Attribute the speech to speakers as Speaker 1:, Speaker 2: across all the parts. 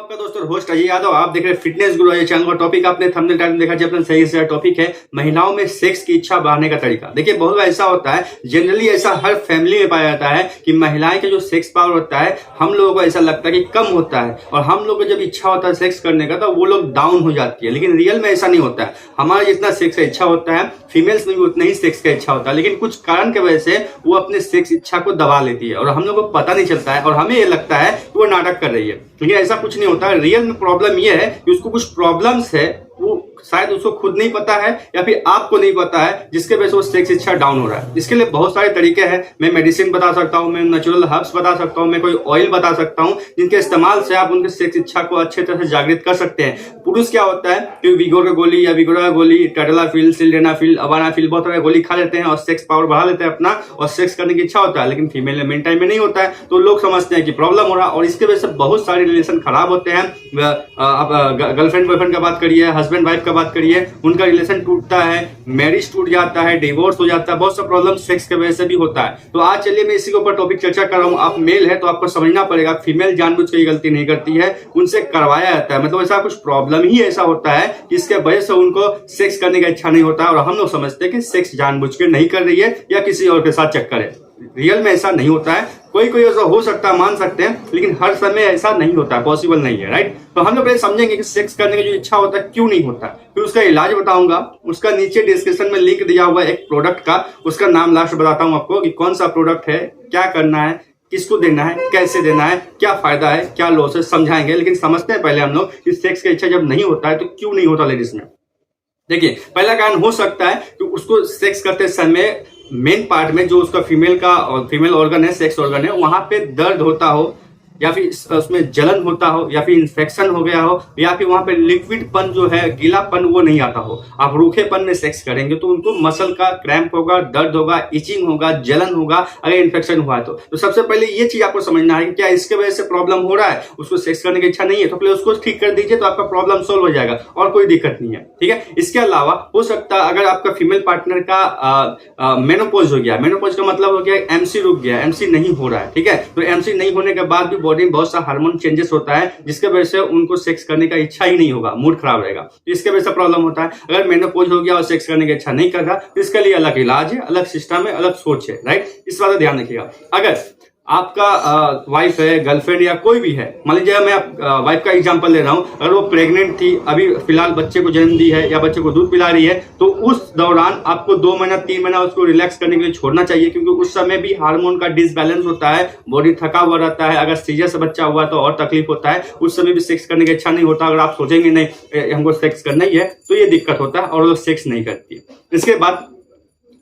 Speaker 1: आपका दोस्त और होस्ट अजय यादव। आप देख रहे हैं फिटनेस गुरु चैनल का। टॉपिक आपने थंबनेल टाइटल देखा जी, अपना सही से टॉपिक है महिलाओं में सेक्स की इच्छा बढ़ाने का तरीका। देखिए बहुत बार ऐसा होता है, जनरली ऐसा हर फैमिली में पाया जाता है कि महिलाएं के जो सेक्स पावर होता है हम लोगों को ऐसा लगता है कि कम होता है, और हम लोग को जब इच्छा होता है सेक्स करने का तो वो लोग डाउन हो जाती है। लेकिन रियल में ऐसा नहीं होता है। हमारा जितना सेक्स का इच्छा होता है फीमेल्स में भी उतना ही सेक्स का इच्छा होता है, लेकिन कुछ कारण की वजह से वो अपने सेक्स इच्छा को दबा लेती है और हम लोग को पता नहीं चलता है, और हमें ये लगता है कि वो नाटक कर रही है। लेकिन ऐसा कुछ नहीं होता। रियल में प्रॉब्लम ये है कि उसको कुछ प्रॉब्लम्स है, वो शायद उसको खुद नहीं पता है या फिर आपको नहीं पता है, जिसके वजह से वो सेक्स इच्छा डाउन हो रहा है। इसके लिए बहुत सारे तरीके हैं। मैं मेडिसिन बता सकता हूँ, मैं नेचुरल हर्ब्स बता सकता हूँ, मैं कोई ऑयल बता सकता हूँ जिनके इस्तेमाल से आप उनके सेक्स इच्छा को अच्छे तरह से जागृत कर सकते हैं। पुरुष क्या होता है कि विगोर का गोली या विगोरा का गोली, टाइटलाफिल, सिल्डेनाफिल, अवानाफिल बहुत सारे गोली खा लेते हैं और सेक्स पावर बढ़ा लेते हैं अपना, और सेक्स करने की इच्छा होता है। लेकिन फीमेल में मेन टाइम में नहीं होता है, तो लोग समझते हैं कि प्रॉब्लम हो रहा है, और इसके वजह से बहुत सारे रिलेशन खराब होते हैं। आप गर्लफ्रेंड बॉयफ्रेंड का बात करिए, हस्बैंड वाइफ का बात करिए, उनका रिलेशन टूटता है, मैरिज टूट जाता है, डिवोर्स हो जाता है, बहुत सा प्रॉब्लम सेक्स की वजह से भी होता है। तो आज चलिए मैं इसी के ऊपर टॉपिक चर्चा कर रहा हूँ। आप मेल है तो आपको समझना पड़ेगा फीमेल जानबूझ के गलती नहीं करती है, उनसे करवाया जाता है। मतलब ऐसा कुछ प्रॉब्लम ही ऐसा होता है जिसके वजह से उनको सेक्स करने का इच्छा नहीं होता है, और हम लोग समझते हैं कि सेक्स जानबूझ के नहीं कर रही है या किसी और के साथ चक्कर है। रियल में ऐसा नहीं होता है। कोई कोई ऐसा हो सकता है, मान सकते हैं, लेकिन हर समय ऐसा नहीं होता है, पॉसिबल नहीं है, राइट। तो हम लोग पहले समझेंगे कि सेक्स करने की जो इच्छा होता है क्यों नहीं होता, फिर उसका इलाज बताऊंगा। उसका नीचे डिस्क्रिप्शन में लिंक दिया हुआ है एक प्रोडक्ट का, उसका नाम लास्ट बताता हूं आपको कि कौन सा प्रोडक्ट है, क्या करना है, किसको देना है, कैसे देना है, क्या फायदा है, क्या लॉस है, समझाएंगे। लेकिन समझते हैं पहले हम लोग कि सेक्स की इच्छा जब नहीं होता है तो क्यों नहीं होता लेडीज में। देखिए पहला कारण हो सकता है कि उसको सेक्स करते समय मेन पार्ट में जो उसका फीमेल ऑर्गन है, सेक्स ऑर्गन है, वहां पे दर्द होता हो, या फिर उसमें जलन होता हो, या फिर इन्फेक्शन हो गया हो, या फिर वहां पे लिक्विडपन जो है, गीलापन वो नहीं आता हो। आप रूखेपन में सेक्स करेंगे तो उनको मसल का क्रैम्प होगा, दर्द होगा, इचिंग होगा, जलन होगा, अगर इन्फेक्शन हुआ है तो सबसे पहले ये चीज आपको समझना है कि क्या इसके वजह से प्रॉब्लम हो रहा है, उसको सेक्स करने की इच्छा नहीं है, तो पहले उसको ठीक कर दीजिए तो आपका प्रॉब्लम सोल्व हो जाएगा और कोई दिक्कत नहीं है, ठीक है। इसके अलावा हो सकता है अगर आपका फीमेल पार्टनर का मेनोपॉज हो गया, मेनोपॉज का मतलब हो गया एमसी रुक गया, एमसी नहीं हो रहा है, ठीक है। तो एमसी नहीं होने के बाद भी बॉडी में बहुत सा हार्मोन चेंजेस होता है, जिसके वजह से उनको सेक्स करने का इच्छा ही नहीं होगा, मूड खराब रहेगा, तो इसके वजह से प्रॉब्लम होता है। अगर मेनोपॉज हो गया और सेक्स करने की इच्छा नहीं कर रहा तो इसके लिए अलग इलाज है, अलग सिस्टम है, अलग सोच है, राइट। इस बात का ध्यान रखिएगा। अगर आपका वाइफ है, गर्लफ्रेंड या कोई भी है, मान लीजिए मैं वाइफ का एग्जांपल ले रहा हूं, अगर वो प्रेग्नेंट थी, अभी फिलहाल बच्चे को जन्म दी है या बच्चे को दूध पिला रही है, तो उस दौरान आपको 2 महीना 3 महीना उसको रिलैक्स करने के लिए छोड़ना चाहिए, क्योंकि उस समय भी हार्मोन का डिसबैलेंस होता है, बॉडी थका हुआ रहता है। अगर सीजर से बच्चा हुआ तो और तकलीफ होता है, उस समय भी सेक्स करने की इच्छा नहीं होता। अगर आप सोचेंगे नहीं हमको सेक्स करना ही है तो ये दिक्कत होता है और वो सेक्स नहीं करती है। इसके बाद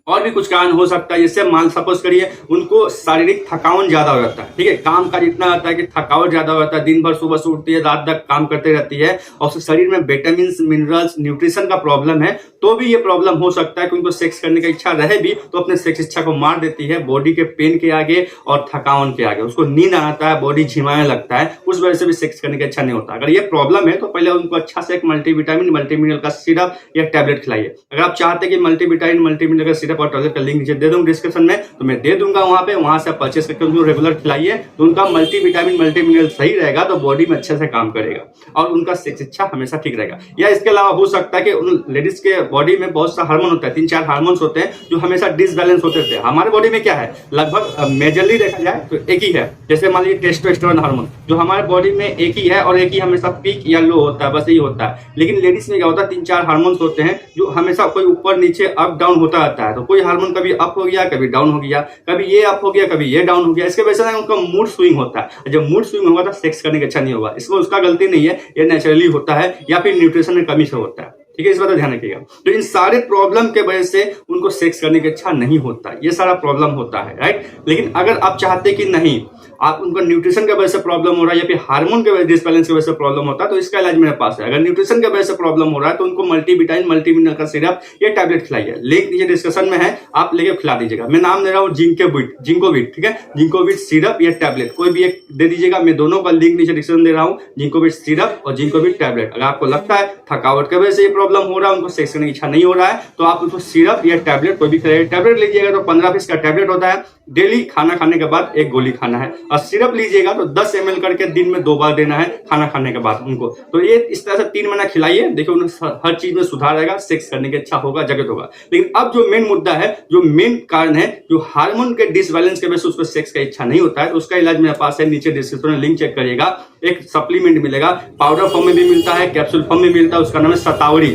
Speaker 1: और भी कुछ कारण हो सकता है, जैसे मान सपोज करिए उनको शारीरिक थकान ज्यादा हो जाता है, ठीक है, काम का इतना आता है कि थकावट ज्यादा हो जाता है, दिन भर सुबह से उठती है, रात तक काम करते रहती है, और उसके शरीर में विटामिन, मिनरल्स, न्यूट्रिशन का प्रॉब्लम है, तो भी ये प्रॉब्लम हो सकता है कि उनको सेक्स करने की इच्छा रहे भी तो अपने सेक्स इच्छा को मार देती है बॉडी के पेन के आगे और थकान के आगे। उसको नींद आता है, बॉडी झिमाने लगता है, उस वजह से भी सेक्स करने की इच्छा नहीं होता। अगर ये प्रॉब्लम है तो पहले उनको अच्छा से एक मल्टीविटामिन, मल्टीमिनरल का सिरप या टैबलेट खिलाइए। अगर आप चाहते हैं कि मल्टीविटामिन, मल्टीमिनरल का सिरप और टैबलेट का लिंक दे दूंगा डिस्क्रिप्शन में, तो मैं दे दूंगा वहां से परचेस करके उनको रेगुलर खिलाइए, तो उनका मल्टीविटामिन, मल्टीमिनरल सही रहेगा, तो बॉडी में अच्छे से काम करेगा और उनका सेक्स इच्छा हमेशा ठीक रहेगा। या इसके अलावा हो सकता है कि उन लेडीज के बॉडी में बहुत सा हार्मोन होता है, 3-4 हार्मोन्स होते हैं जो हमेशा डिसबैलेंस होते थे। हमारे बॉडी में क्या है, लगभग मेजरली देखा जाए तो एक ही है। जैसे मान लीजिए टेस्टोस्टेरोन हार्मोन जो हमारे बॉडी में एक ही है, और एक ही हमेशा पीक या लो होता है, बस यही होता है। लेकिन लेडीज में क्या होता है, 3-4 हार्मोन्स होते हैं जो हमेशा कोई ऊपर नीचे अप डाउन होता रहता है। तो कोई हार्मोन कभी अप हो गया, कभी डाउन हो गया, कभी ये अप हो गया, कभी ये डाउन हो गया। इसके वजह से उनका मूड स्विंग होता है। जब मूड स्विंग होगा तो सेक्स करने की इच्छा नहीं होगा। इसमें उसका गलती नहीं है, ये नेचुरली होता है या फिर न्यूट्रिशन में कमी से होता है, ठीक है। इस बात का ध्यान रखिएगा। तो इन सारे प्रॉब्लम के वजह से उनको सेक्स करने की इच्छा नहीं होता, ये सारा प्रॉब्लम होता है, राइट। लेकिन अगर आप चाहते कि नहीं, आप उनको न्यूट्रिशन की वजह से प्रॉब्लम हो रहा है या फिर हार्मोन के डिसबैलेंस की वजह से प्रॉब्लम होता है, तो इसका इलाज मेरे पास है। अगर न्यूट्रिशन की वजह से प्रॉब्लम हो रहा है तो उनको मल्टीविटामिन, मल्टीमिनरल का सिरप या टैबलेट खिलाइए। लिंक नीचे डिस्कशन में है, आप लेके खिला दीजिएगा। मैं नाम दे रहा हूँ जिंकोविट, ठीक है, जिंकोविट सिरप या टैबलेट कोई भी एक दे दीजिएगा। मैं दोनों का लिंक नीचे डिस्क्रिप्शन दे रहा हूँ, जिंकोविट सिरप और जिंकोविट टैबलेट। अगर आपको लगता है थकावट की वजह से ये प्रॉब्लम हो रहा है, उनको सेक्स करने की इच्छा नहीं हो रहा है, तो आप उसको सिरप या टैबलेट कोई भी खिलाइए। टैबलेट लीजिएगा तो 15 पीस का टैबलेट होता है, डेली खाना खाने के बाद एक गोली खाना है। और सिरप लीजिएगा तो 10 ml करके दिन में 2 बार देना है खाना खाने के बाद उनको। तो ये इस तरह से 3 महीना खिलाइए, देखिए उन्हें हर चीज में सुधार आएगा, सेक्स करने की इच्छा होगा, जगत होगा। लेकिन अब जो मेन मुद्दा है, जो मेन कारण है, जो हार्मोन के डिसबैलेंस के वजह से उसको सेक्स का इच्छा नहीं होता है, तो उसका इलाज मेरे पास है, नीचे डिस्क्रिप्शन में लिंक चेक करिएगा। एक सप्लीमेंट मिलेगा, पाउडर फॉर्म में भी मिलता है, कैप्सूल फॉर्म में मिलता है, उसका नाम है शतावरी।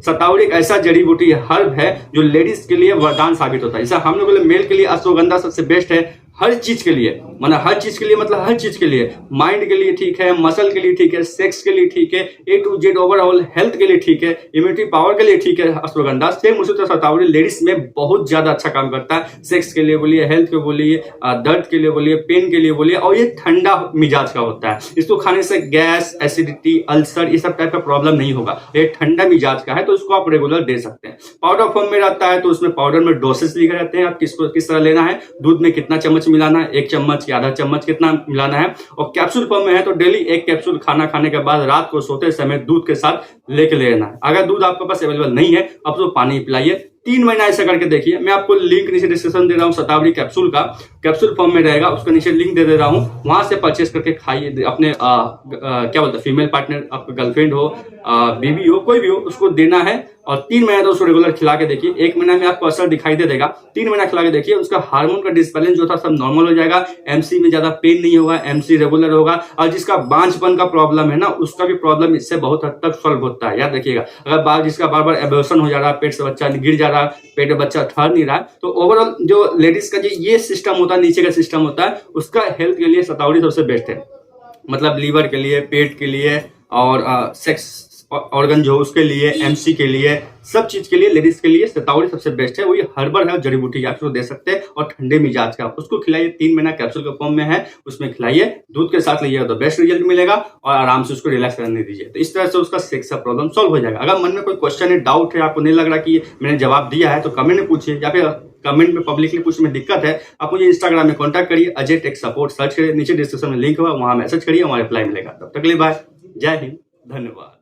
Speaker 1: शतावरी एक ऐसा जड़ी बूटी हर्ब है जो लेडीज के लिए वरदान साबित होता है। जैसा हम लोगों के लिए मेल के लिए अश्वगंधा सबसे बेस्ट है, हर चीज के लिए, मतलब हर चीज के लिए, मतलब हर चीज के लिए, माइंड के लिए ठीक है, मसल के लिए ठीक है, सेक्स के लिए ठीक है, A to Z overall health के लिए ठीक है, इम्यूनिटी पावर के लिए ठीक है अश्वगंधा। सेम उसी तरह शतावरी लेडीज में बहुत ज्यादा अच्छा काम करता है, सेक्स के लिए बोलिए, हेल्थ के बोलिए, दर्द के लिए बोलिए, पेन के लिए बोलिए, और ये ठंडा मिजाज का होता है। इसको खाने से गैस, एसिडिटी, अल्सर, ये सब टाइप का प्रॉब्लम नहीं होगा। ये ठंडा मिजाज का है, तो इसको आप रेगुलर दे सकते हैं। पाउडर फॉर्म में रहता है, तो उसमें पाउडर में डोसेस लिखे रहते हैं, आप किसको किस तरह लेना है, दूध में कितना चम्मच मिलाना है, 1 चम्मच या आधा चम्मच कितना मिलाना है। और कैप्सूल फॉर्म में है तो डेली 1 कैप्सूल खाना खाने के बाद रात को सोते समय दूध के साथ लेके लेना है। अगर दूध आपके पास अवेलेबल नहीं है, अब तो पानी पिलाइए। 3 महीना ऐसा करके देखिए। मैं आपको लिंक नीचे डिस्क्रिप्शन दे रहा हूँ, शतावरी कैप्सूल का, कैप्सूल फॉर्म में रहेगा, उसका नीचे लिंक दे रहा हूँ, वहां से परचेस करके खाइए। अपने क्या बोलते हैं, फीमेल पार्टनर, आपका गर्लफ्रेंड हो, बीवी हो, कोई भी हो, उसको देना है। और 3 महीना तो उसको रेगुलर खिला के देखिए। 1 महीना में आपको असर दिखाई दे देगा, 3 महीना खिला के देखिए, उसका हार्मोन का डिसबैलेंस जो था सब नॉर्मल हो जाएगा। MC में ज्यादा पेन नहीं होगा, MC रेगुलर होगा। और जिसका बांझपन का प्रॉब्लम है ना, उसका भी प्रॉब्लम इससे बहुत हद तक सॉल्व होता है। याद रखिएगा, अगर जिसका बार बार एबॉर्शन हो जा रहा है, पेट से बच्चा गिर जा रहा है, पेट में बच्चा ठहर नहीं रहा है, तो ओवरऑल जो लेडीज का जो ये सिस्टम होता है, नीचे का सिस्टम होता है, उसका हेल्थ के लिए शतावरी सबसे बेस्ट है। मतलब लीवर के लिए, पेट के लिए, और सेक्स ऑर्गन जो उसके लिए, MC के लिए, सब चीज के लिए, लेडीज के लिए शतावरी सबसे बेस्ट है। वो ये हर्बल है, जड़ी बूटी आप उसको दे सकते हैं, और ठंडे मिजाज का उसको खिलाइए। 3 महीना कैप्सूल के फॉर्म में है, उसमें खिलाइए, दूध के साथ लीजिएगा तो बेस्ट रिजल्ट मिलेगा, और आराम से उसको रिलैक्स करने दीजिए। तो इस तरह से उसका सेक्स का प्रॉब्लम सॉल्व हो जाएगा। अगर मन में कोई क्वेश्चन है, डाउट है, आपको नहीं लग रहा कि मैंने जवाब दिया है, तो कमेंट में पूछिए, या फिर कमेंट में पब्लिकली पूछने में दिक्कत है, आप मुझे इंस्टाग्राम में कॉन्टैक्ट करिए, अजय टेक सपोर्ट सर्च करिए, नीचे डिस्क्रिप्शन में लिंक होगा, वहां मैसेज करिए, वहां रिप्लाई मिलेगा। तब तक के लिए बाय, जय हिंद, धन्यवाद।